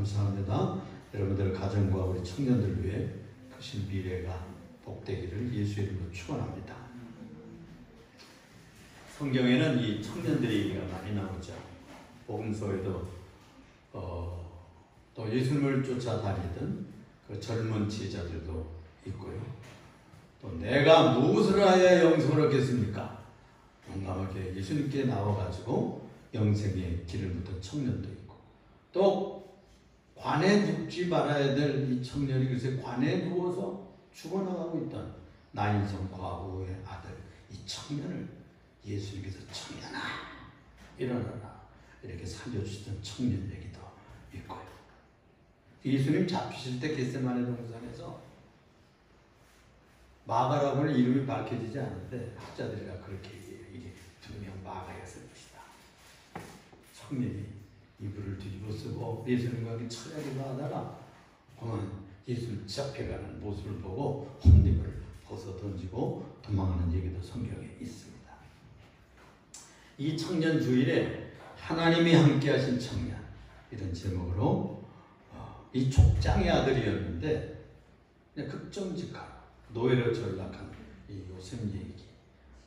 감사합니다. 여러분들 가정과 우리 청년들 위해 크신 미래가 복되기를 예수의 이름으로 축원합니다. 성경에는 이 청년들의 얘기가 많이 나오죠. 복음서에도 또 예수님을 쫓아다니던 그 젊은 제자들도 있고요. 또 내가 무엇을 하여야 영생을 얻겠습니까? 용감하게 예수님께 나와가지고 영생의 길을 묻던 청년도 있고, 또 관에 눕지 말아야 될 이 청년이 글쎄 관에 누워서 죽어나가고 있던 나인성 과부의 아들 이 청년을 예수님께서 청년아 일어나라 이렇게 살려주시던 청년 얘기도 있고요. 예수님 잡히실 때 겟세마네 동산에서 마가라고는 이름이 밝혀지지 않는데 학자들이가 그렇게 얘기해요. 이게 분명 마가였을 것이다. 청년이 이불을 뒤집어 쓰고 예수님과 함께 철야기도 하다가 예수님 잡혀가는 모습을 보고 혼님을 벗어 던지고 도망하는 얘기도 성경에 있습니다. 이 청년 주일에 하나님이 함께 하신 청년 이런 제목으로 이 족장의 아들이었는데 그냥 극정직하고 노예로 전락한 이 요셉 얘기,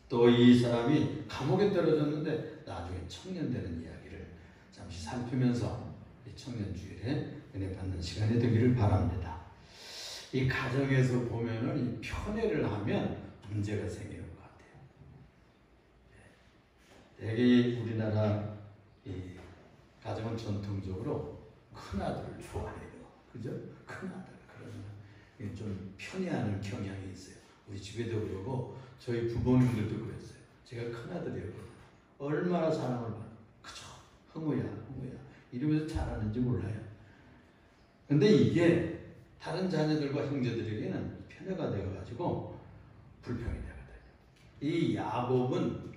또 이 사람이 감옥에 떨어졌는데 나중에 청년 되는 이야기를 잠시 살피면서 이 청년 주일에 은혜 받는 시간이 되기를 바랍니다. 이 가정에서 보면은 이 편애를 하면 문제가 생기는 것 같아요. 되게 우리나라 이 가정은 전통적으로 큰아들을 좋아해요. 그죠? 큰아들. 그러면 좀 편애하는 경향이 있어요. 우리 집에도 그러고 저희 부모님들도 그랬어요. 제가 큰아들이었거든요. 얼마나 사랑을 받아. 그죠? 흥우야, 흥우야. 이러면서 잘하는지 몰라요. 근데 이게 다른 자녀들과 형제들에게는 편애가 되어가지고 불평이 되거든요. 이 야곱은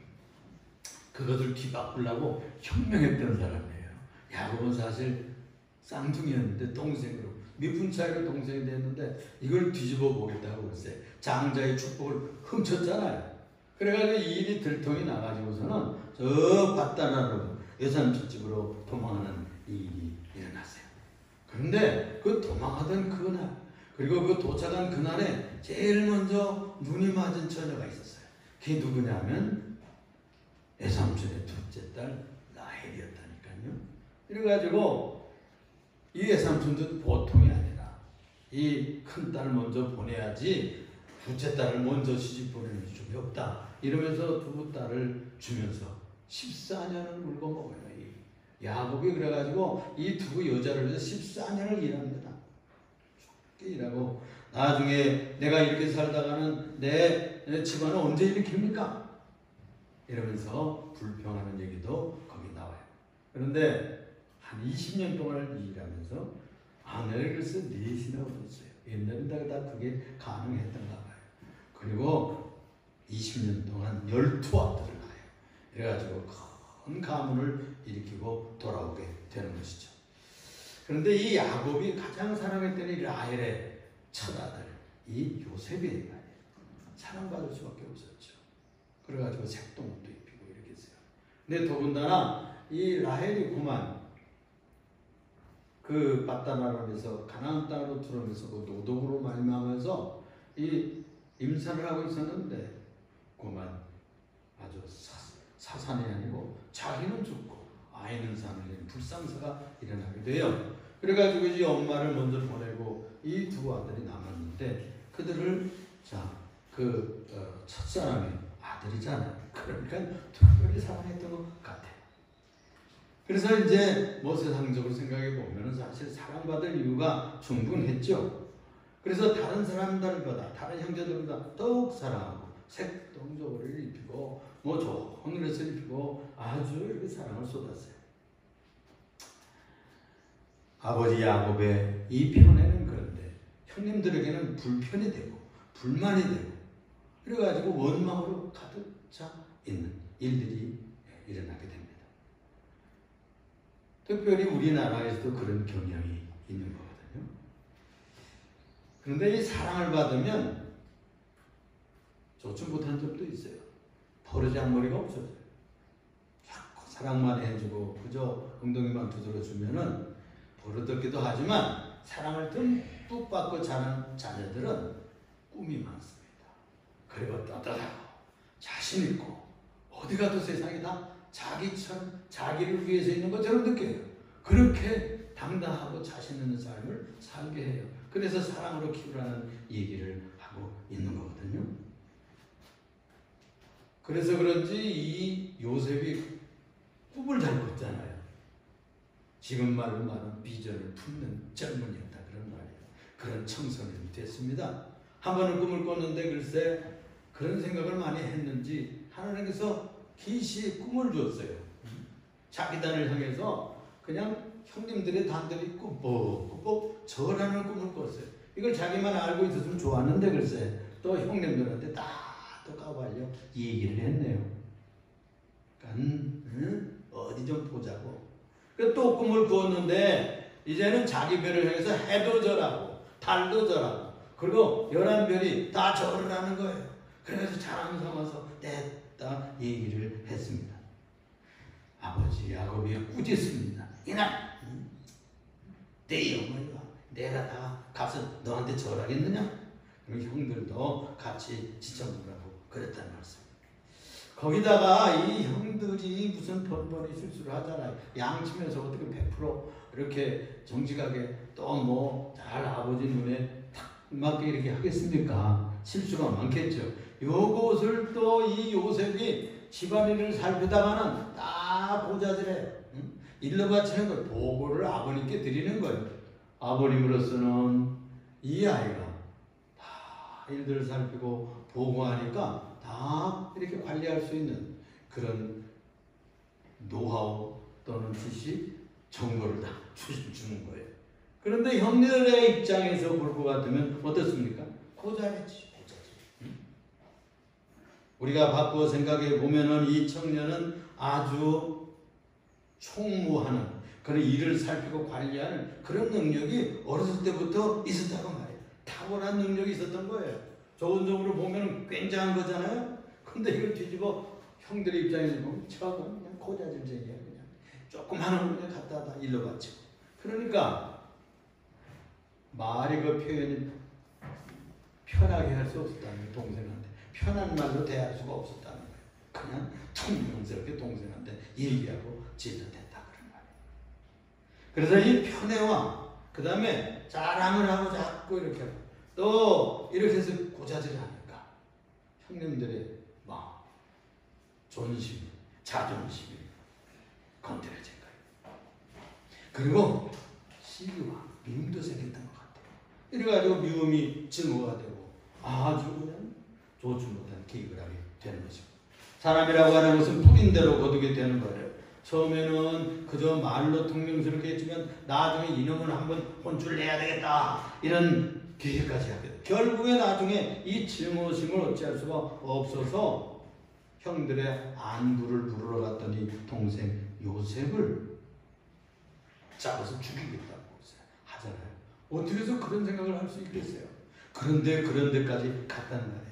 그것을 뒤바꾸려고 혁명했던 사람이에요. 야곱은 사실 쌍둥이였는데 동생으로 몇 분 차이로 동생이 됐는데 이걸 뒤집어 보겠다고 그랬어요. 장자의 축복을 훔쳤잖아요. 그래가지고 이 일이 들통이 나가지고서는 저 밧다나로 여삼촌집으로 도망하는 이 일이 일어났어요. 그런데 그 도망하던 그날, 그리고 그 도착한 그날에 제일 먼저 눈이 맞은 처녀가 있었어요. 그게 누구냐면 여삼촌의 둘째 딸 라헬이었다니까요. 그래가지고 이 외삼촌도 보통이 아니라 이 큰딸 먼저 보내야지 둘째 딸을 먼저 시집 보내는 게 없다. 이러면서 두 딸을 주면서 14년을 물고 먹어요. 이 야곱이 그래가지고 이 두 여자를 위해서 14년을 일합니다. 죽게 일하고 나중에 내가 이렇게 살다가는 내 집안은 언제 일으킵니까? 이러면서 불평하는 얘기도 거기 나와요. 그런데 한 20년 동안 일하면서 아내를 글쎄 넷이나 얻었어요. 옛날엔 다 그게 가능했던가 봐요. 그리고 20년 동안 12아들을 낳아요. 그래가지고 큰 가문을 일으키고 돌아오게 되는 것이죠. 그런데 이 야곱이 가장 사랑했던 이 라헬의 첫아들 이 요셉이 사랑받을 수밖에 없었죠. 그래가지고 색동옷도 입히고 이렇게 했어요. 근데 더군다나 이 라헬이 그만 그 밧다나람에서 가나안 땅으로 들어오면서 그 노동으로 말미암아서 이 임산을 하고 있었는데 그만 아주 사산이 아니고 자기는 죽고 아이는 사는 불상사가 일어나게 돼요. 그래가지고 이제 엄마를 먼저 보내고 이 두 아들이 남았는데 그들을 첫사람이 아들이잖아요. 그러니까 특별히 사랑했던 것 같아요. 그래서 이제 세상적으로 생각해 보면 사실 사랑받을 이유가 충분했죠. 그래서 다른 사람들보다 다른 형제들보다 더욱 사랑하고 색동저고리를 입히고 좋은 것을 입히고 아주 이렇게 사랑을 쏟았어요. 아버지 야곱의 이 편애는 그런데 형님들에게는 불편이 되고 불만이 되고 그래가지고 원망으로 가득 차 있는 일들이 일어나게 됩니다. 특별히 우리나라에서도 그런 경향이 있는 거거든요. 그런데 이 사랑을 받으면 좋지 못한 점도 있어요. 버르장머리가 없어져요. 자꾸 사랑만 해주고 그저 엉덩이만 두드려주면은 버릇없기도 하지만 사랑을 듬뿍 받고 자란 자녀들은 꿈이 많습니다. 그리고 떳떳하고 자신 있고 어디 가도 세상이 다 자기처럼 자기를 위해서 있는 것처럼 느껴요. 그렇게 당당하고 자신 있는 삶을 살게 해요. 그래서 사랑으로 키우라는 얘기를 하고 있는 거거든요. 그래서 그런지 이 요셉이 꿈을 잘 꿨잖아요. 지금 말로 말하면 비전을 품는 젊은이였다 그런 말이에요. 그런 청소년이 됐습니다. 한 번은 꿈을 꿨는데 글쎄 그런 생각을 많이 했는지 하나님께서 계시의 꿈을 줬어요. 자기단을 향해서 그냥 형님들의 단들이 꾸벅꾸벅 절하는 꿈을 꿨어요. 이걸 자기만 알고 있었으면 좋았는데 글쎄 또 형님들한테 또 까발려 얘기를 했네요. 그러니까 어디 좀 보자고. 또 꿈을 꾸었는데 이제는 자기 별을 향해서 해도 절하고 달도 절하고 그리고 11별이 다 절을 하는 거예요. 그래서 자랑 삼아서 냈다 얘기를 했습니다. 아버지 야곱이 꾸짖습니다. 이날 내 어머니가 내가 다 가서 너한테 절하겠느냐? 그럼 형들도 같이 지쳐보라고 그랬다는 말씀입니다. 거기다가 이 형들이 무슨 번번이 실수를 하잖아요. 양치면서 어떻게 100% 이렇게 정직하게 또 뭐 잘 아버지 눈에 탁 맞게 이렇게 하겠습니까? 실수가 많겠죠. 요것을 또 이 요셉이 집안일을 살피다가는 다 고자질해요. 일러 바치는 걸 보고를 아버님께 드리는 거예요. 아버님으로서는 이 아이가 다 일들을 살피고 보고하니까 다 이렇게 관리할 수 있는 그런 노하우 또는 지식, 정보를 다 주는 거예요. 그런데 형들의 입장에서 볼 것 같으면 어떻습니까? 고자리지. 우리가 바꾸어 생각해 보면은 이 청년은 아주 총무하는 그런 일을 살피고 관리하는 그런 능력이 어렸을 때부터 있었다고 말해요. 탁월한 능력이 있었던 거예요. 좋은 점으로 보면 굉장한 거잖아요. 근데 이걸 뒤집어 형들의 입장에서 보면 저건 그냥 고자질쟁이야. 그냥 조금 하는 거 그냥 갖다 일러 바치고. 그러니까 말이 그 표현이 편하게 할 수 없었다는 거예요. 동생한테 편한 말로 대할 수가 없었다는 거예요. 그냥 퉁명스럽게 동생한테 얘기하고 질러댔다 그런 말이에요. 그래서 이 편애와 그 다음에 자랑을 하고 자꾸 이렇게 하고 또 이렇게 해서 고자질을 하니까 형님들의 막 존심, 자존심이 건드려진 거예요. 그리고 시기와 미움도 생겼던 것 같아요. 이래가지고 미움이 증오가 되고 아주 그냥 좋지 못한 계획을 하게 되는 것이고 사람이라고 하는 것은 뿌린 대로 거두게 되는 거예요. 처음에는 그저 말로 퉁명스럽게 했지만 나중에 이놈은 한번 혼쭐 내야 되겠다 이런 계획까지 하게 돼요. 결국에 나중에 이 증오심을 어찌할 수가 없어서 형들의 안부를 부르러 갔더니 동생 요셉을 잡아서 죽이겠다고 하잖아요. 어떻게 해서 그런 생각을 할 수 있겠어요? 그런데 그런 데까지 갔다는 말이에요.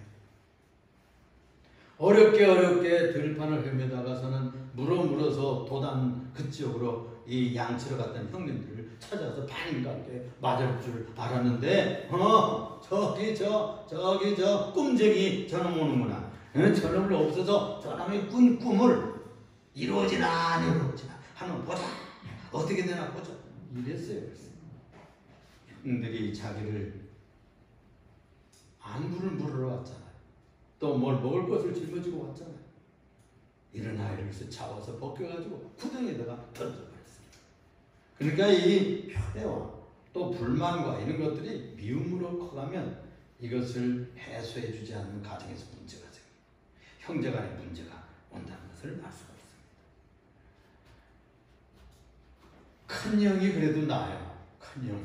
어렵게 들판을 헤매다가서는 물어서 도단 그쪽으로 이 양치러 갔던 형님들을 찾아서 반갑게 맞을 줄 알았는데 저기 저 꿈쟁이 저놈 오는구나. 저놈을 없어서 저놈이 꾼 꿈을 이루어지나 한번 보자. 어떻게 되나 보자. 이랬어요. 형들이 자기를 안부를 물으러 왔잖아요. 또 뭘 먹을 것을 짊어지고 왔잖아요. 이런 아이를 잡아서 벗겨가지고 구덩이에다가 던져버렸습니다. 그러니까 이 편애와 또 불만과 이런 것들이 미움으로 커가면 이것을 해소해주지 않는 가정에서 문제가 생깁니다. 형제간의 문제가 온다는 것을 알 수가 있습니다. 큰 형이 그래도 나아요. 큰 형이.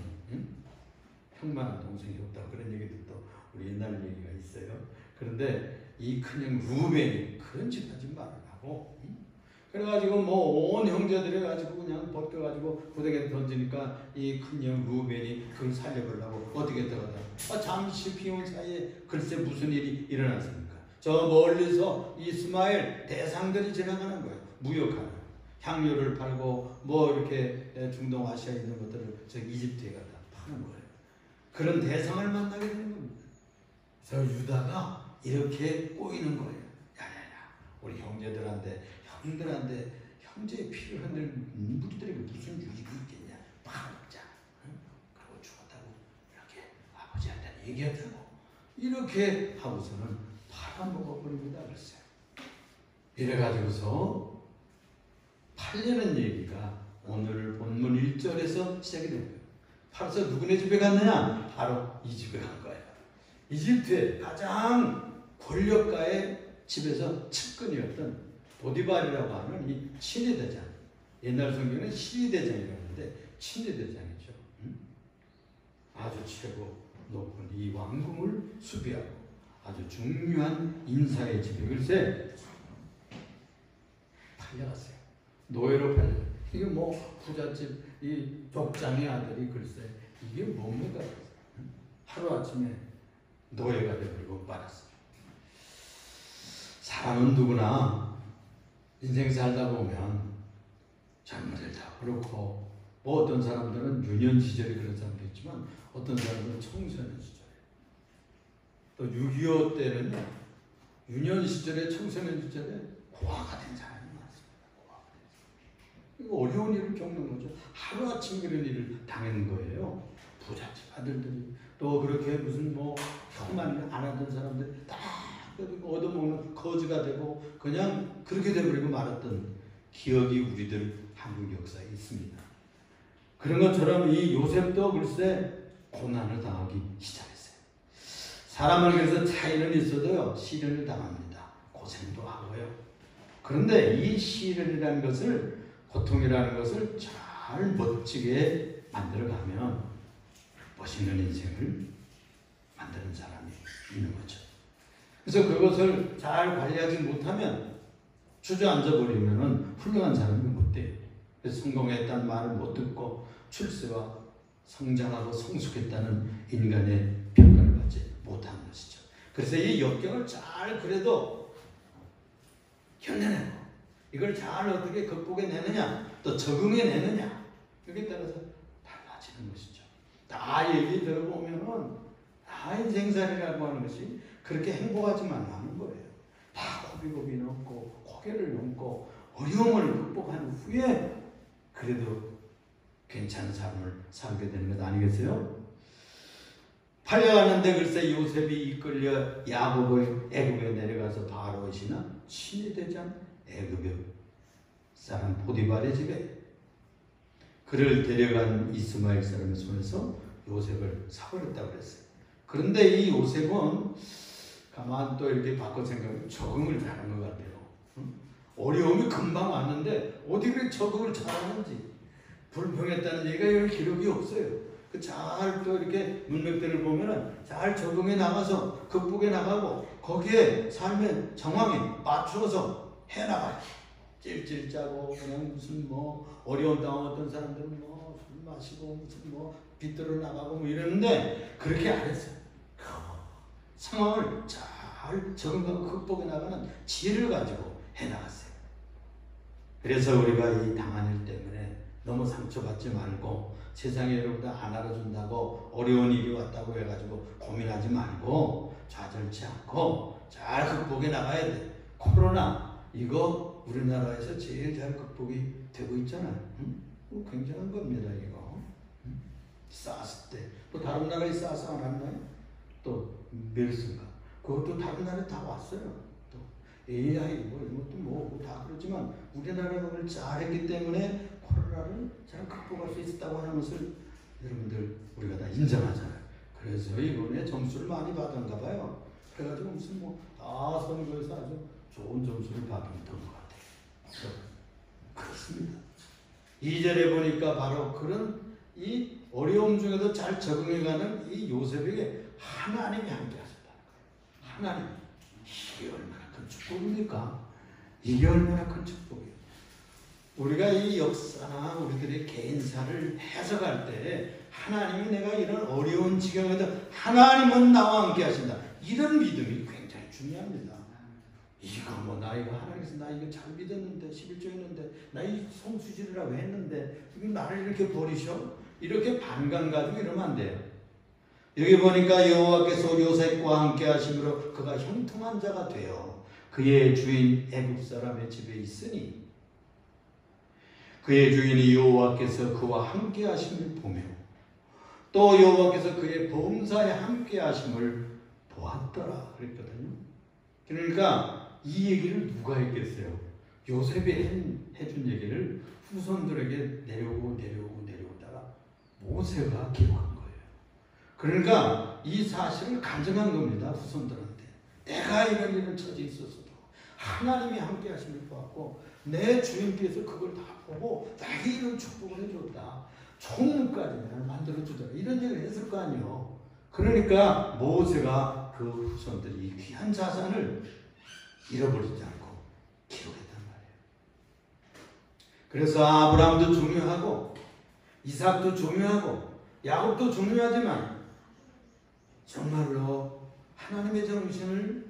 형만한 동생이 없다. 그런 얘기도 또 우리 옛날 얘기가 있어요. 그런데 이 큰형 루벤이 그런 짓하지 말라고. 그래가지고 뭐 온 형제들이 가지고 그냥 벗겨가지고 구덩이에 던지니까 이 큰형 루벤이 그걸 살려보려고 어떻게 들어가다. 잠시 비온 사이에 글쎄 무슨 일이 일어났습니까? 저 멀리서 이스마엘 대상들이 지나가는 거예요. 무역하는. 향료를 팔고 뭐 이렇게 중동 아시아에 있는 것들을 저 이집트에 가다 파는 거예요. 그런 대상을 만나게 되는 겁니다. 그래서 유다가 이렇게 꼬이는 거예요. 야야야, 우리 형제들한테 형제의 피를 흔들 우리들에게 무슨 유익이 있겠냐? 팔아먹자. 응? 그리고 죽었다고 이렇게 아버지한테 얘기하자고 이렇게 하고서는 팔아먹어버립니다. 글쎄요. 이래가지고서 팔려는 얘기가 오늘 본문 1절에서 시작이 된 거예요. 팔아서 누구네 집에 갔느냐? 바로 이 집에 간 거예요. 이집트의 가장 권력가의 집에서 측근이었던 보디발이라고 하는 이 친위대장. 옛날 성경에는 시위대장이라고 하는데 친위대장이죠. 아주 최고 높은 이 왕궁을 수비하고 아주 중요한 인사의 집에 글쎄 팔려갔어요. 노예로 팔려갔어요. 이게 뭐 부잣집 이 족장의 아들이 글쎄 이게 뭡니까? 하루아침에 노예가 되버리고 말았어요. 사람은 누구나 인생 살다 보면 젊은이들 다 그렇고 뭐 어떤 사람들은 유년 시절이 그런 사람도 있지만 어떤 사람들은 청소년 시절에 또 6.25 때는요 유년 시절에 청소년 시절에 고아가 된 사람이 많습니다. 고아가 된 사람. 이거 어려운 일을 겪는 거죠. 하루아침 그런 일을 당한 거예요. 부잣집 아들들이 또 그렇게 무슨 뭐 혐한 일 안 하던 사람들 다 얻어먹는 거지가 되고 그냥 그렇게 돼버리고 말았던 기억이 우리들 한국 역사에 있습니다. 그런 것처럼 이 요셉도 글쎄 고난을 당하기 시작했어요. 사람은 그래서 차이는 있어도요 시련을 당합니다. 고생도 하고요. 그런데 이 시련이라는 것을 고통이라는 것을 잘 멋지게 만들어가면 멋있는 인생을 만드는 사람이 있는 거죠. 그래서 그것을 잘 관리하지 못하면 주저앉아 버리면은 훌륭한 사람이 못 돼요. 그래서 성공했다는 말을 못 듣고 출세와 성장하고 성숙했다는 인간의 평가를 받지 못하는 것이죠. 그래서 이 역경을 잘 그래도 견뎌내고 이걸 잘 어떻게 극복해내느냐 또 적응해내느냐 여기에 따라서 달라지는 것이죠. 다 얘기 들어보면은 다 인생살이라고 하는 것이 그렇게 행복하지만 않은 거예요. 다 고비고비 넘고 고개를 넘고 어려움을 극복한 후에 그래도 괜찮은 삶을 살게 되는 것 아니겠어요? 팔려가는데 글쎄 요셉이 이끌려 야곱을 애굽에 내려가서 바로의 신하 친위대장 애굽의 사람 보디발의 집에 그를 데려간 이스마엘 사람의 손에서 요셉을 사버렸다고 그랬어요. 그런데 이 요셉은 가만 또 이렇게 바꿔 생각하면 적응을 잘한 것 같아요. 어려움이 금방 왔는데 어디 그렇게 적응을 잘하는지 불평했다는 얘기가 여기 기록이 없어요. 잘 또 이렇게 문맥들을 보면은 잘 적응해 나가서 극복해 나가고 거기에 삶의 정황에 맞추어서 해 나가요. 찔찔 짜고 그냥 무슨 뭐 어려운 당한 어떤 사람들은 뭐 술 마시고 무슨 뭐 빚들어 나가고 뭐 이러는데 그렇게 안 했어요. 상황을 잘 적응하고 극복해 나가는 지혜를 가지고 해 나갔어요. 그래서 우리가 이 당한 일 때문에 너무 상처받지 말고 세상에 여러분들 안 알아준다고 어려운 일이 왔다고 해가지고 고민하지 말고 좌절치 않고 잘 극복해 나가야 돼. 코로나 이거 우리나라에서 제일 잘 극복이 되고 있잖아요. 굉장한 겁니다 이거. 사스 때 또 다른 나라에 사스 안 왔나요? 또 메르스인가 그것도 다른 나라에 다 왔어요. 또 AI 뭐 이런 것도 뭐 다 그렇지만 우리나라가 그걸 잘했기 때문에 코로나를 잘 극복할 수 있었다고 하는 것을 여러분들 우리가 다 인정하잖아요. 그래서 이번에 점수를 많이 받은가 봐요. 그래가지고 무슨 뭐 다 선거에서 아주 좋은 점수를 받았던 것 같아요. 그렇습니다. 2절에 보니까 바로 그런 이 어려움 중에도 잘 적응해가는 이 요셉에게 하나님이 함께 하셨다는 거예요. 하나님. 이게 얼마나 큰 축복입니까? 이게 얼마나 큰 축복이에요. 우리가 이 역사나 우리들의 개인사를 해석할 때 하나님이 내가 이런 어려운 지경에도 하나님은 나와 함께 하신다. 이런 믿음이 굉장히 중요합니다. 이거 뭐 나 이거 하나님께서 나 이거 잘 믿었는데 11조 했는데 나 이 성수질이라고 했는데 지금 나를 이렇게 버리셔? 이렇게 반감 가지고 이러면 안 돼요. 여기 보니까 여호와께서 요셉과 함께 하심으로 그가 형통한 자가 되어 그의 주인 애굽 사람의 집에 있으니 그의 주인이 여호와께서 그와 함께 하심을 보며 또 여호와께서 그의 범사에 함께 하심을 보았더라 그랬거든요. 그러니까 이 얘기를 누가 했겠어요? 요셉이 해준 얘기를 후손들에게 내려오다가 모세가 기록한 거예요. 그러니까 이 사실을 간증한 겁니다. 후손들한테. 내가 이런 일을 처지에 있었어도 하나님이 함께 하심을 보았고 내 주인께서 그걸 다 보고 나에게 이런 축복을 해줬다. 총무까지 나를 만들어주더라. 이런 얘기를 했을 거 아니에요. 그러니까 모세가 그 후손들이 이 귀한 자산을 잃어버리지 않고 기록했단 말이에요. 그래서 아브라함도 중요하고 이삭도 중요하고 야곱도 중요하지만 정말로 하나님의 정신을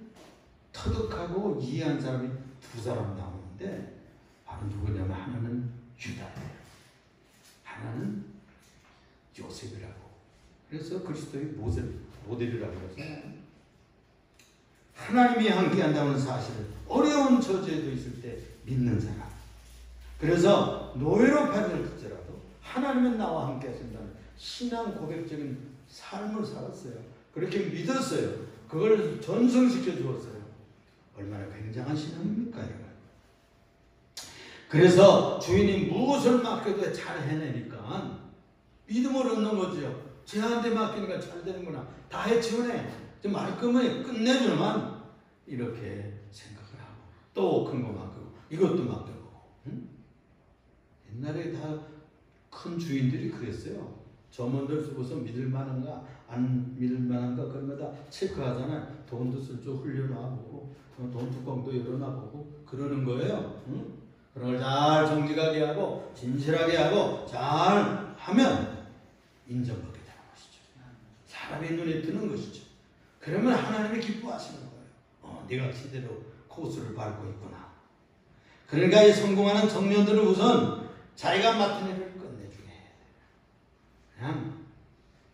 터득하고 이해한 사람이 두 사람 나오는데 바로 누구냐면 하나는 유다예요. 하나는 요셉이라고. 그래서 그리스도의 모델이라고 해서 하나님이 함께한다는 사실을 어려운 처지에도 있을 때 믿는 사람. 그래서 노예로 팔릴지라도 하나님은 나와 함께 하신다는 신앙 고백적인 삶을 살았어요. 그렇게 믿었어요. 그걸 전승시켜 주었어요. 얼마나 굉장한 신앙입니까? 이거. 그래서 주인이 무엇을 맡겨도 잘 해내니까 믿음을 얻는 거죠. 쟤한테 맡기니까 잘 되는구나. 다 해치우네. 좀 말끔히 끝내주만 이렇게 생각을 하고 또 큰 거 맡기고 이것도 맡겨보고. 응? 옛날에 다 큰 주인들이 그랬어요. 점원들 쓰고서 믿을만한가 안 믿을만한가 그런 거 다 체크하잖아요. 돈도 슬쩍 흘려놔보고 돈 뚜껑도 열어놔보고 그러는 거예요. 응? 그런 걸 잘 정직하게 하고 진실하게 하고 잘 하면 인정받게 되는 것이죠. 사람의 눈에 드는 것이죠. 그러면 하나님이 기뻐하시는 거예요. 네가 제대로 코스를 밟고 있구나. 그러니까 이 성공하는 청년들은 우선 자기가 맡은 일을 끝내주게 해야 돼요. 그냥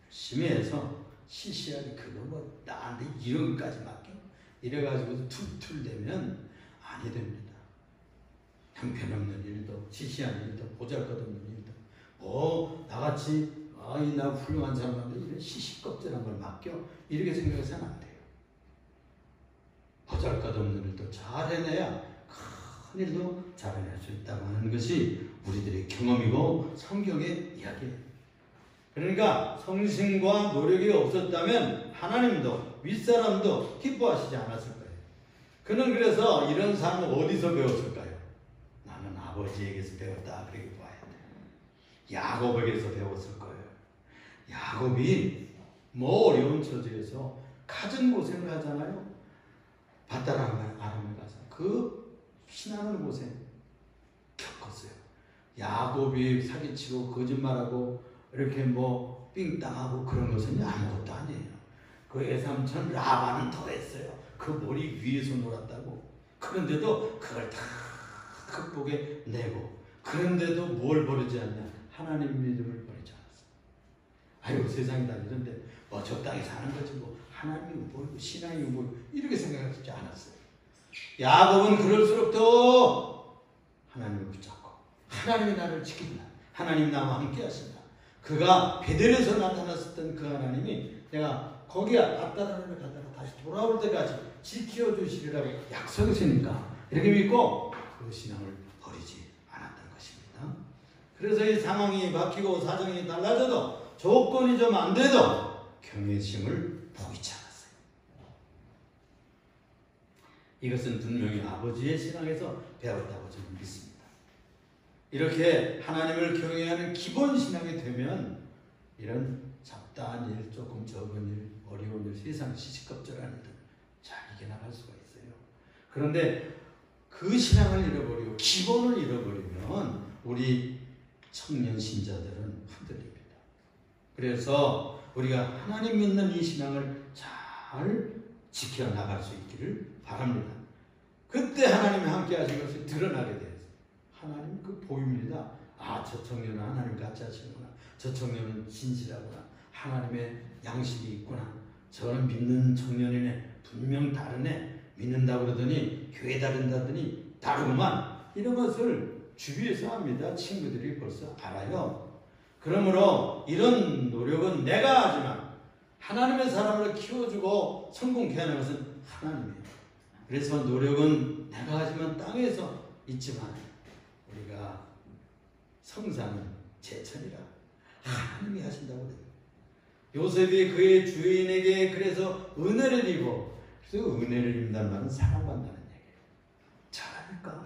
열심히 해서 시시하게 그거 뭐 나한테 이런 것까지 맡겨? 이래가지고 툴툴대면 아니 됩니다. 형편없는 일도 시시한 일도 보잘것없는 일도 나같이 나 훌륭한 사람한테 이런 시시껍질한 걸 맡겨? 이렇게 생각해서는 안 돼요. 보잘것없는 일도 잘 해내야 큰 일도 잘 해낼 수 있다고 하는 것이 우리들의 경험이고 성경의 이야기예요. 그러니까 성신과 노력이 없었다면 하나님도 윗사람도 기뻐하시지 않았을 거예요. 그는 그래서 이런 삶을 어디서 배웠을까요? 나는 아버지에게서 배웠다. 그렇게 봐야 돼요. 야곱에게서 배웠을 거예요. 야곱이 뭐 어려운 처지에서 갖은 고생을 하잖아요. 바다라는 아람에 가서 그 피나는 고생 겪었어요. 야곱이 사기치고 거짓말하고 이렇게 뭐 삥땅하고 그런 것은 아무것도 아니에요. 그 애삼촌 라반은 더 했어요. 그 머리 위에서 놀았다고. 그런데도 그걸 다 극복해 내고 그런데도 뭘 버리지 않냐? 하나님 믿음을 버리지 않았어요. 아이고 세상이 다 이런데 뭐 적당히 사는 거지 뭐 하나님이 뭐 신앙이 뭐 이렇게 생각하지 않았어요. 야곱은 그럴수록 더 하나님을 붙잡고 하나님이 나를 지킨다. 하나님 나와 함께 하신다. 그가 베델에서 나타났었던 그 하나님이 내가 거기 아따라를 갔다가 다시 돌아올 때까지 지켜주시리라고 약속했으니까 이렇게 믿고 그 신앙을 버리지 않았던 것입니다. 그래서 이 상황이 바뀌고 사정이 달라져도 조건이 좀 안 돼도 경외심을 포기치 않았어요. 이것은 분명히 아버지의 신앙에서 배웠다고 저는 믿습니다. 이렇게 하나님을 경외하는 기본 신앙이 되면 이런 잡다한 일, 조금 적은 일, 어려운 일, 세상 시시껍질한 일들 잘 이겨나갈 수가 있어요. 그런데 그 신앙을 잃어버리고 기본을 잃어버리면 우리 청년 신자들은 흔들립니다. 그래서 우리가 하나님 믿는 이 신앙을 잘 지켜나갈 수 있기를 바랍니다. 그때 하나님이 함께 하신 것이 드러나게 돼요. 하나님 그 보입니다. 아, 저 청년은 하나님 같이 하시는구나. 저 청년은 진실하구나. 하나님의 양식이 있구나. 저는 믿는 청년이네. 분명 다르네. 믿는다고 그러더니 교회 다른다더니 다르구만. 이런 것을 주위에서 합니다. 친구들이 벌써 알아요. 그러므로 이런 노력은 내가 하지만 하나님의 사람을 키워주고 성공케 하는 것은 하나님이에요. 그래서 노력은 내가 하지만 땅에서 있지만 우리가 성사는 제천이라 하나님이 하신다고 그래요. 요셉이 그의 주인에게 그래서 은혜를 입어. 그래서 은혜를 입는다는 말은 사랑받는다는 얘기예요.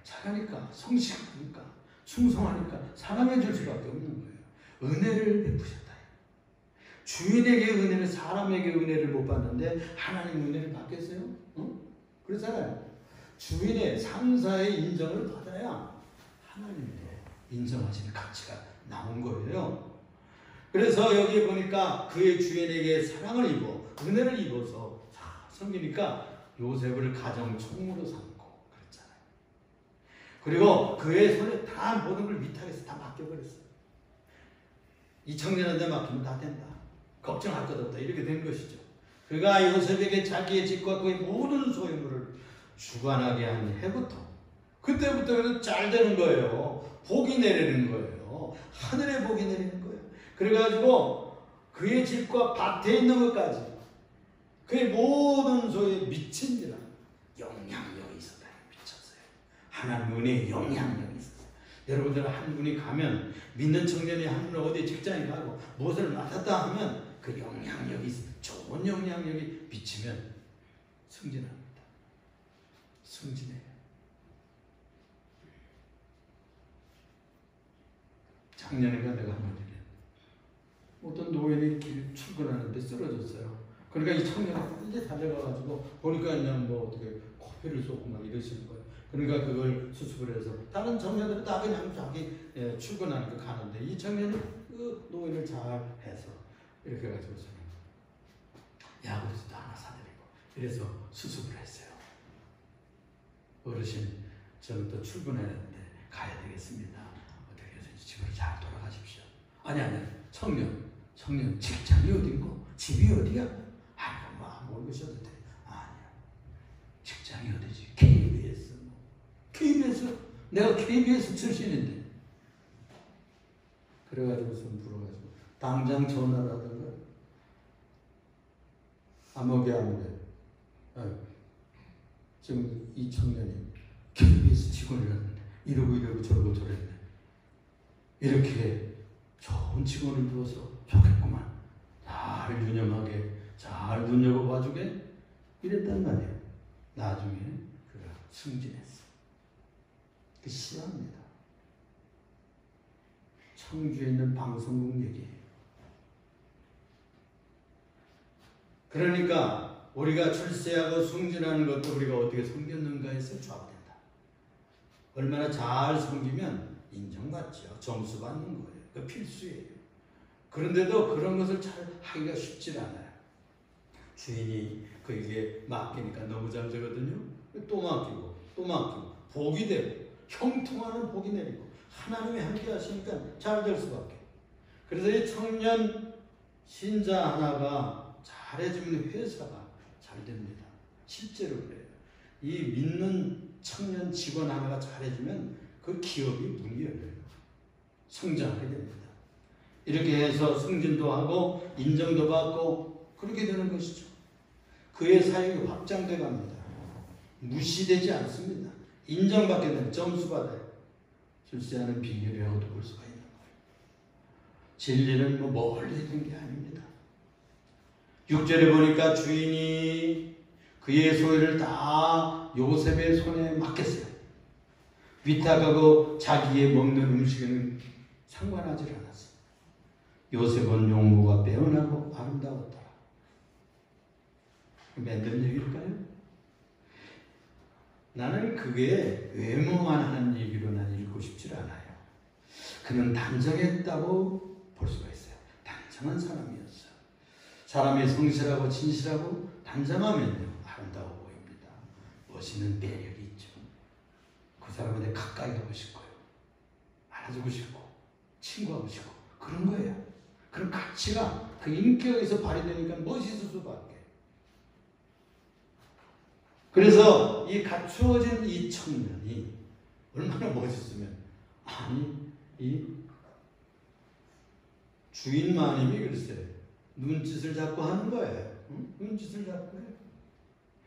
잘하니까 성실하니까 충성하니까 사랑해 줄 수밖에 없는 거예요. 은혜를 베푸셨다. 주인에게 은혜를, 사람에게 은혜를 못 받는데 하나님 은혜를 받겠어요? 어? 그렇잖아요. 주인의 상사의 인정을 받아야 하나님의 인정하시는 가치가 나온 거예요. 그래서 여기 보니까 그의 주인에게 사랑을 입어 은혜를 입어서 섬기니까 요셉을 가정 총무로 삼고 그랬잖아요. 그리고 그의 손에 다 모든 걸 위탁해서 다 맡겨버렸어요. 이 청년한테 맡기면 다 된다. 걱정할 것 없다. 이렇게 된 것이죠. 그가 요셉에게 자기의 집과 그의 모든 소유물을 주관하게 한 해부터 그때부터 잘 되는 거예요. 복이 내리는 거예요. 하늘의 복이 내리는 거예요. 그래가지고 그의 집과 밭에 있는 것까지 그의 모든 소유에 미친지라 영향력이 있었다. 미쳤어요. 하나님 은혜의 영향력이 있었어요. 여러분들 한 분이 가면 믿는 청년이 한 분 어디 직장에 가고 무엇을 맡았다 하면 그 영향력이 있어요. 좋은 영향력이 미치면 승진합니다. 승진해요. 작년인가 내가 한 번 얘기했는데 어떤 노인이 길 출근하는데 쓰러졌어요. 그러니까 이 청년이 이제 달려가가지고 보니까 그냥 뭐 어떻게 코피를 쏟고 막 이러시는 거예요. 그러니까 그걸 수습을 해서 다른 청년들은 다 그냥 자기 출근하니까 가는데 이 청년이 그 노인을 잘 해서 이렇게 해가지고서는 야구도 하나 사드리고 이래서 수습을 했어요. 어르신 저는 또 출근했는데 가야 되겠습니다. 어떻게 해서 집으로 잘 돌아가십시오. 아니 청년 직장이 어딘고 집이 어디야? 아니 뭐 모르셔도 돼. 아니야. 직장이 어디지? KBS. KBS? 내가 KBS 출신인데. 그래가지고서 물어가지고 당장 전화를 하던가 아무개 지금 이 청년이 KBS 직원이라는데 이러고 저러네. 이렇게 좋은 직원을 두어서 좋겠구만. 잘 유념하게 잘 눈여겨봐주게 이랬단 말이에요. 나중에 그가 승진했어. 그 실화입니다. 청주에 있는 방송국 얘기예요. 그러니까 우리가 출세하고 승진하는 것도 우리가 어떻게 섬겼는가에서 좌우된다. 얼마나 잘 섬기면 인정받죠. 점수 받는 거예요. 그 필수예요. 그런데도 그런 것을 잘 하기가 쉽지 않아요. 주인이 그에게 맡기니까 너무 잘 되거든요. 또 맡기고 복이 되고 형통하는 복이 내리고 하나님이 함께 하시니까 잘 될 수밖에. 그래서 이 청년 신자 하나가 잘해주면 회사가 잘 됩니다. 실제로 그래요. 이 믿는 청년 직원 하나가 잘해주면 그 기업이 문이 열려요. 성장하게 됩니다. 이렇게 해서 승진도 하고 인정도 받고 그렇게 되는 것이죠. 그의 사역이 확장돼 갑니다. 무시되지 않습니다. 인정받게 되면 점수 받아요. 출세하는 비결이라고도 볼 수가 있는 거예요. 진리는 멀리 있는 게 아닙니다. 6절에 보니까 주인이 그의 소유를 다 요셉의 손에 맡겼어요. 위탁하고 자기의 먹는 음식에는 상관하지 않았어요. 요셉은 용모가 빼어나고 아름다웠더라. 만든 얘기일까요? 나는 그게 외모만 하는 얘기로 난 읽고 싶지 않아요. 그는 단정했다고 볼 수가 있어요. 단정한 사람이었어요. 사람이 성실하고 진실하고 단정하면요 아름다워 보입니다. 멋있는 매력이 있죠. 그 사람한테 가까이 가고 싶고요. 알아주고 싶고 친구하고 싶고 그런 거예요. 그런 가치가 그 인격에서 발휘되니까 멋있을 수밖에. 그래서 이 갖추어진 이 청년이 얼마나 멋있으면 아니 이 주인 마님이 글쎄 눈짓을 잡고 하는 거예요. 응? 눈짓을 잡고 해요.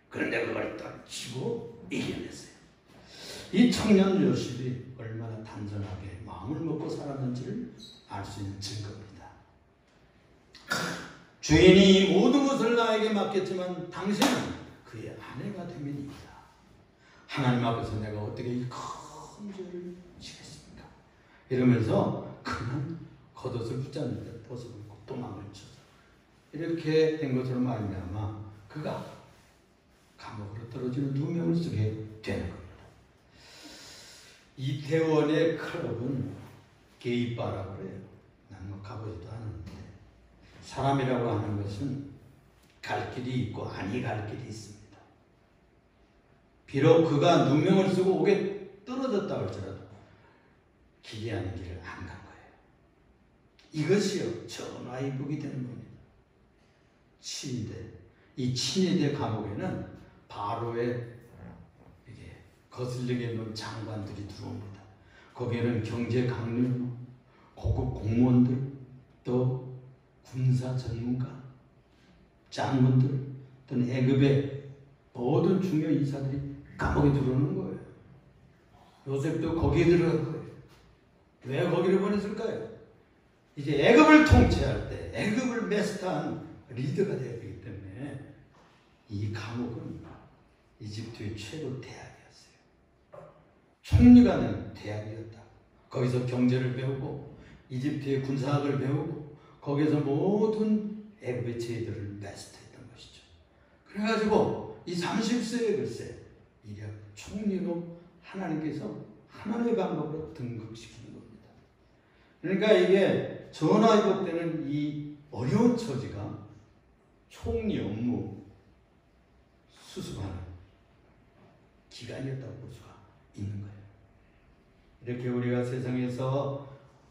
그런데 그걸 떨치고 이겨냈어요. 이 청년 요셉이 얼마나 단순하게 마음을 먹고 살았는지를 알 수 있는 증거입니다. 주인이 모든 것을 나에게 맡겼지만 당신은 그의 아내가 되면이다. 하나님 앞에서 내가 어떻게 이 큰 죄를 지겠습니까? 이러면서 그는 겉옷을 붙잡는데 벗어 입고 도망을 쳐서 이렇게 된 것으로 말미암아 그가 감옥으로 떨어지는 누명을 쓰게 되는 겁니다. 이태원의 클럽은 게이바라고 그래요. 나는 뭐 가보지도 않았는데 사람이라고 하는 것은 갈 길이 있고 아니 갈 길이 있습니다. 비록 그가 누명을 쓰고 옥에 떨어졌다 할지라도 길이 아닌 길을 안 간 거예요. 이것이요 전화위복이 되는 겁니다. 친위대, 이 친위대 감옥에는 바로의 이게 거슬리게 있는 장관들이 들어옵니다. 거기에는 경제 강령, 고급 공무원들, 또 군사 전문가, 장군들, 또는 애굽의 모든 중요 인사들이 감옥에 들어오는 거예요. 요셉도 거기에 들어갈 거예요. 왜 거기를 보냈을까요? 이제 애굽을 통치할 때 애굽을 메스터한 리더가 되어야 되기 때문에 이 감옥은 이집트의 최고 대학이었어요. 총리가 된 대학이었다. 거기서 경제를 배우고 이집트의 군사학을 배우고 거기서 모든 애굽의 제도를 메스터했던 것이죠. 그래가지고 이 30세에 글쎄 이력 총리로 하나님께서 하나님의 방법으로 등극시키는 겁니다. 그러니까 이게 전화위복되는 이 어려운 처지가 총리 업무 수습하는 기간이었다고 볼 수가 있는 거예요. 이렇게 우리가 세상에서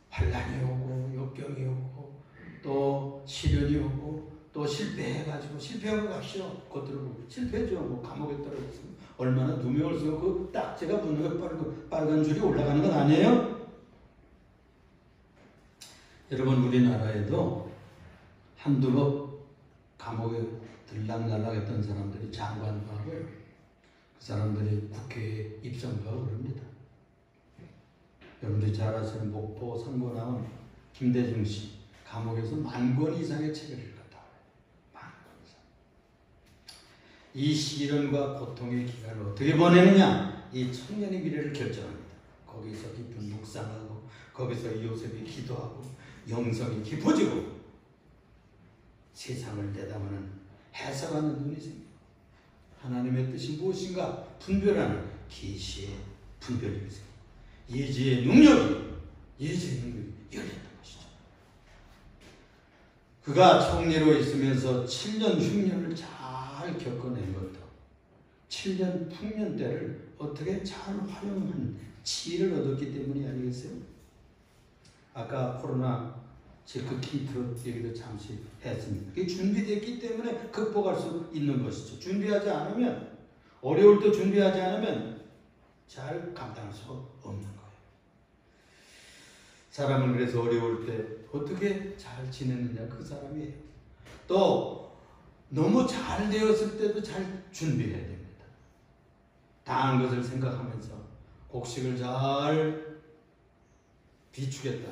환난이 오고 역경이 오고 또 시련이 오고 또 실패해가지고 실패하고 갑시오. 겉으로 실패죠. 뭐 감옥에 떨어졌으면 얼마나 누명을 쓰고 그 딱지가 붙는 거 빨간 줄이 올라가는 건 아니에요? 여러분 우리나라에도 한두 번 감옥에 들락날락했던 사람들이 장관도 하고요. 그 사람들이 국회에 입성도 하고 그럽니다. 여러분들이 잘 아시는 목포 선고 나온 김대중 씨 감옥에서 10,000권 이상의 책을 읽었다. 10,000권 이상. 이 시련과 고통의 기간을 어떻게 보내느냐? 이 청년의 미래를 결정합니다. 거기서 깊은 묵상하고 거기서 요셉이 기도하고 영성이 깊어지고 세상을 내다보는 해석하는 눈이 생기고 하나님의 뜻이 무엇인가 분별하는 계시의 분별이 생기고 예지의 능력이 열렸던 것이죠. 그가 총리로 있으면서 7년 흉년을 잘 겪어낸 것도 7년 풍년 때를 어떻게 잘 활용한 지혜를 얻었기 때문이 아니겠어요? 아까 코로나 체크 키트 얘기도 잠시 했습니다. 그게 준비됐기 때문에 극복할 수 있는 것이죠. 준비하지 않으면 어려울 때 준비하지 않으면 잘 감당할 수 없는 거예요. 사람은 그래서 어려울 때 어떻게 잘 지내느냐 그 사람이에요. 또 너무 잘 되었을 때도 잘 준비해야 됩니다. 당한 것을 생각하면서 곡식을 잘 비추겠다.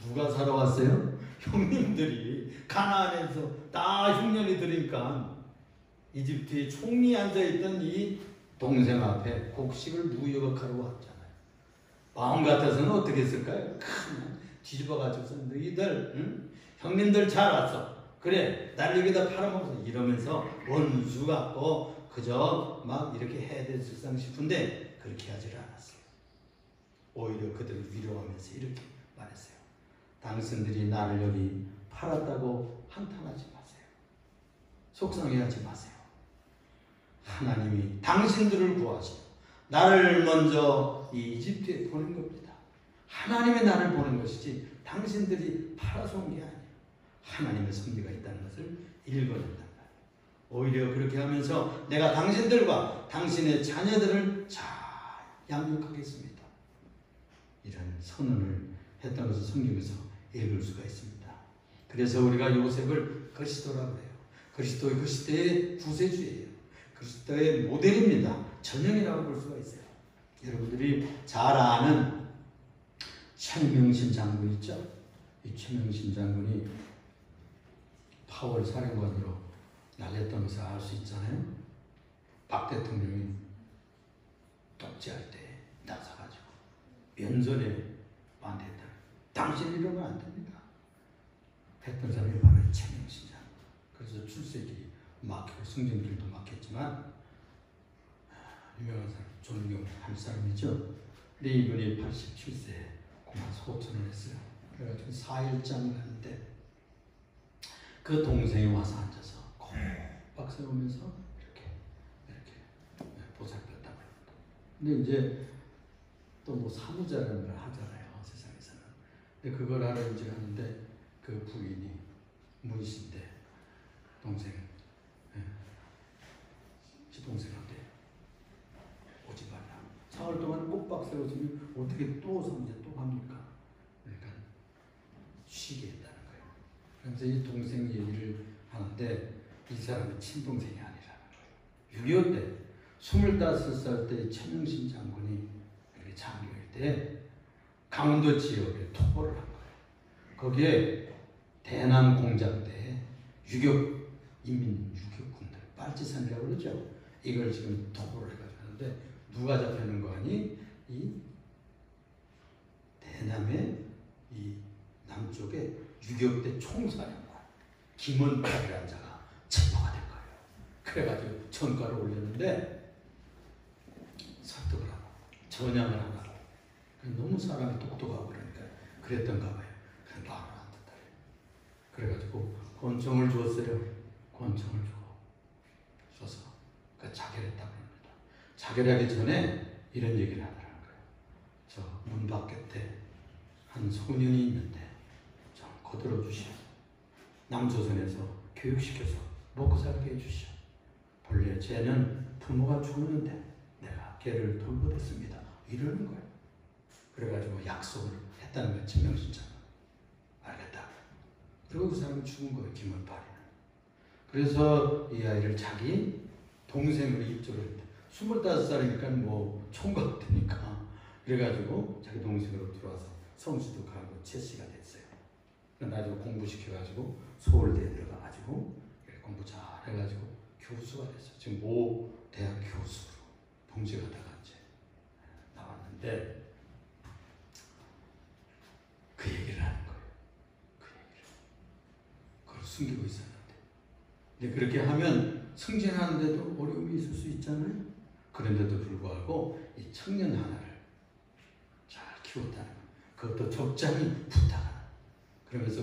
누가 사러 왔어요? 형님들이 가나안에서 다 흉년이 들으니까 이집트의 총리 앉아있던 이 동생 앞에 곡식을 무역하러 왔잖아요. 마음 같아서는 어떻게 했을까요? 그냥 뒤집어가지고서 너희들 응? 형님들 잘 왔어. 그래 날 여기다 팔아먹어서 이러면서 원수 같고 그저 막 이렇게 해야 될 세상 싶은데 그렇게 하지를 않았어요. 오히려 그들을 위로하면서 이렇게 말했어요. 당신들이 나를 여기 팔았다고 한탄하지 마세요. 속상해하지 마세요. 하나님이 당신들을 구하시고 나를 먼저 이 이집트에 보낸 겁니다. 하나님이 나를 보낸 것이지 당신들이 팔아서 온 게 아니에요. 하나님의 섭리가 있다는 것을 읽어낸다. 오히려 그렇게 하면서 내가 당신들과 당신의 자녀들을 잘 양육하겠습니다. 이런 선언을 했던 것을 성경에서 읽을 수가 있습니다. 그래서 우리가 요셉을 그리스도라고 해요. 그리스도의 그 시대의 구세주예요. 그리스도의 모델입니다. 전형이라고 볼 수가 있어요. 여러분들이 잘 아는 최명신 장군 있죠? 이 최명신 장군이 파월 사령관으로 날렸던 것을 알 수 있잖아요. 박 대통령이 독재할 때 나서가지고 면전에 반대했다. 당신 이러면 안 됩니다. 했던 사람이 바로 최명신 장군. 그래서 출세길이 막히고 승전길도 막혔지만 유명한 사람, 존경할 사람이죠. 근데 이분이 87세에 고만 소천을 했어요. 그래가지고 4일장을 하는데 그 동생이 와서 앉아서 박 세우면서 이렇게 보살폈다고 합니다. 근데 이제 또 뭐 사무자라는 걸 하잖아요, 세상에서는. 근데 그걸 하러 이제 하는데 그 부인이 문신데 동생, 시동생한테 오지 말라. 4월 동안 꼭 박 세워주면 어떻게 또 삼재 또 합니까? 그러니까 쉬게 했다는 거예요. 그래서 이 동생 얘기를 하는데 이 사람은 친동생이 아니라는 거예요. 6.25 때 25살 때 최명신 장군이 장교일 때 강원도 지역에 토벌을 한 거예요. 거기에 대남 공작 때 인민 유격군들, 빨치산이라고 그러죠. 이걸 지금 토벌을 해가지고 하는데 누가 잡혀는 거 아니? 이 대남의 이 남쪽에 유격대 총사령관 김원팔이라는 자가 체포가 된 거예요. 그래가지고 전가를 올렸는데 설득을 하고 전향을 하고 너무 사람이 똑똑하고 그러니까 그랬던가 봐요. 그냥 말을 안 듣다. 그래가지고 권총을 줬어요. 권총을 줘서 그 자결했다고 합니다. 자결하기 전에 이런 얘기를 하더라는 거예요. 저 문 밖에 한 소년이 있는데 좀 거들어 주시오. 남조선에서 교육시켜서 먹고 살게 해주시오. 본래 쟤는 부모가 죽었는데 내가 걔를 돌보겠습니다. 이러는 거예요. 그래가지고 약속을 했다는 거예요. 최명신장은. 알겠다. 그리고 그 사람이 죽은 거예요. 김원팔이는. 그래서 이 아이를 자기 동생으로 입조를 했대. 25살이니까 뭐 총각 되니까. 그래가지고 자기 동생으로 들어와서 성시도 가고 채씨가 됐어요. 나중에 공부시켜가지고 서울대에 들어가가지고 공부 잘 해가지고 교수가 됐어요. 지금 모 대학 교수로 동지가다가 이제 나왔는데 그 얘기를 하는 거예요. 그 얘기를. 그걸 숨기고 있었는데. 근데 그렇게 하면 승진하는데도 어려움이 있을 수 있잖아요. 그런데도 불구하고 이 청년 하나를 잘 키웠다는 거. 그것도 적장히 부탁하는. 그러면서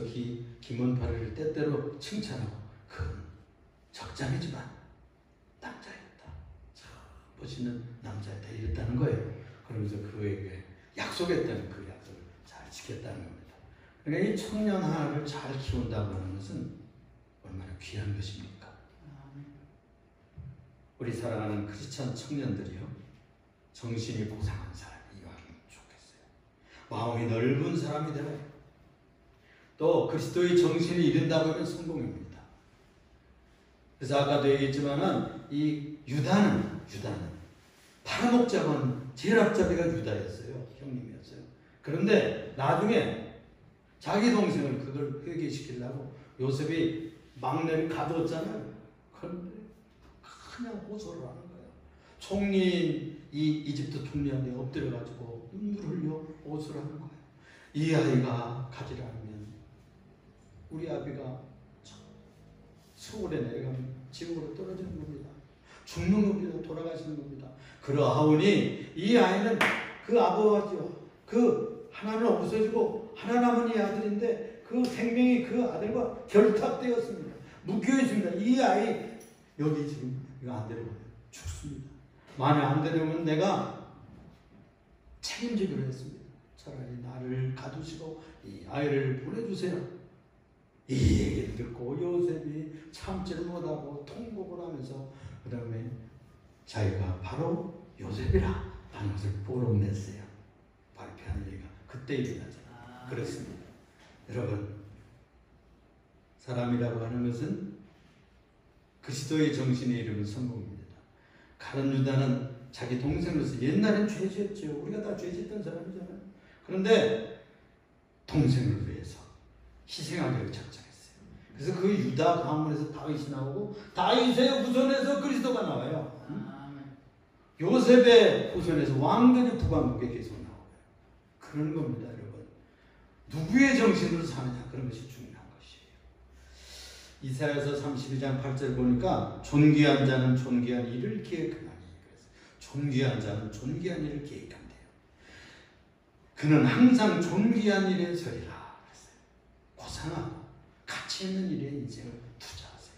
김원팔이를 때때로 칭찬하고 그건 적장이지만 남자였다. 참 멋있는 남자였다. 이랬다는 거예요. 그러면서 그에게 약속했다는 그 약속을 잘 지켰다는 겁니다. 그러니까 이 청년 하나를 잘 키운다고 하는 것은 얼마나 귀한 것입니까? 우리 사랑하는 크리스찬 청년들이요. 정신이 고상한 사람이 이왕이면 좋겠어요. 마음이 넓은 사람이 되어요. 또 그리스도의 정신을 이룬다고 하면 성공입니다. 그래서 아까도 얘기했지만은 이 유다는 팔아먹자고 제일 앞잡이가 유다였어요. 형님이었어요. 그런데 나중에 자기 동생을 그걸 회개시키려고 요셉이 막내를 가두었잖아요. 그런데 그냥 호소를 하는 거예요. 총리인 이 이집트 총리한테 엎드려가지고 눈물 흘려 호소를 하는 거예요. 이 아이가 가지 않으면 우리 아비가 서울에 내려가면 지옥으로 떨어지는 겁니다. 죽는 겁니다. 돌아가시는 겁니다. 그러하오니 이 아이는 그 아버지와 그 하나는 없어지고 하나 남은 이 아들인데 그 생명이 그 아들과 결탁되었습니다. 묶여 있습니다. 이 아이 여기 지금 이거 안 되는 거예요. 죽습니다. 만약 안 되려면 내가 책임지기로 했습니다. 차라리 나를 가두시고 이 아이를 보내주세요. 이 얘기를 듣고 요셉이 참지를 못하고 통곡을 하면서 그 다음에 자기가 바로 요셉이라 하는 것을 뽀록냈어요. 발표하는 얘기가 그때 일어나잖아요. 그렇습니다. 여러분, 사람이라고 하는 것은 그리스도의 정신에 이르는 성공입니다. 가룟 유다는 자기 동생으로서 옛날엔 죄지었죠. 우리가 다 죄짓던 사람이잖아요. 그런데 동생을 위해서 희생하기를 작정했어요. 그래서 그 유다 가문에서 다윗이 나오고 다윗의 후손에서 그리스도가 나와요. 요셉의 후손에서 왕들이 북왕국에 계속 나와요. 그런 겁니다, 여러분. 누구의 정신으로 사느냐, 그런 것이 중요한 것이에요. 이사야서 32장 8절 보니까 존귀한 자는 존귀한 일을 계획하나니, 그래서 존귀한 자는 존귀한 일을 계획한대요. 그는 항상 존귀한 일에 서리라 그랬어요. 고상하고 가치 있는 일에 인생을 투자하세요.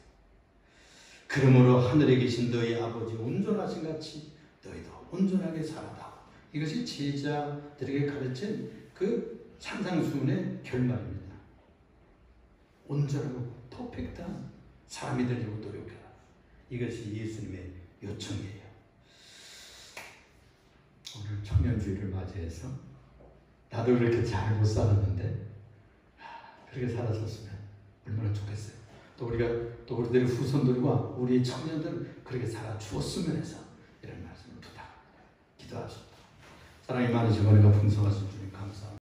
그러므로 하늘에 계신 너희 아버지 온전하신 같이 너희도 온전하게 살아라. 이것이 제자들에게 가르친 그 산상수훈의 결말입니다. 온전하고 퍼펙트한 사람이 되려고 노력해라. 이것이 예수님의 요청이에요. 오늘 청년주의를 맞이해서 나도 그렇게 잘 못 살았는데 그렇게 살았었으면 얼마나 좋겠어요. 또 우리들의 후손들과 우리 청년들 그렇게 살아 주었으면 해서 이런 말씀을 부탁합니다. 기도하십시오. 사랑이 많으시고 은혜가 풍성하신 주님 감사합니다.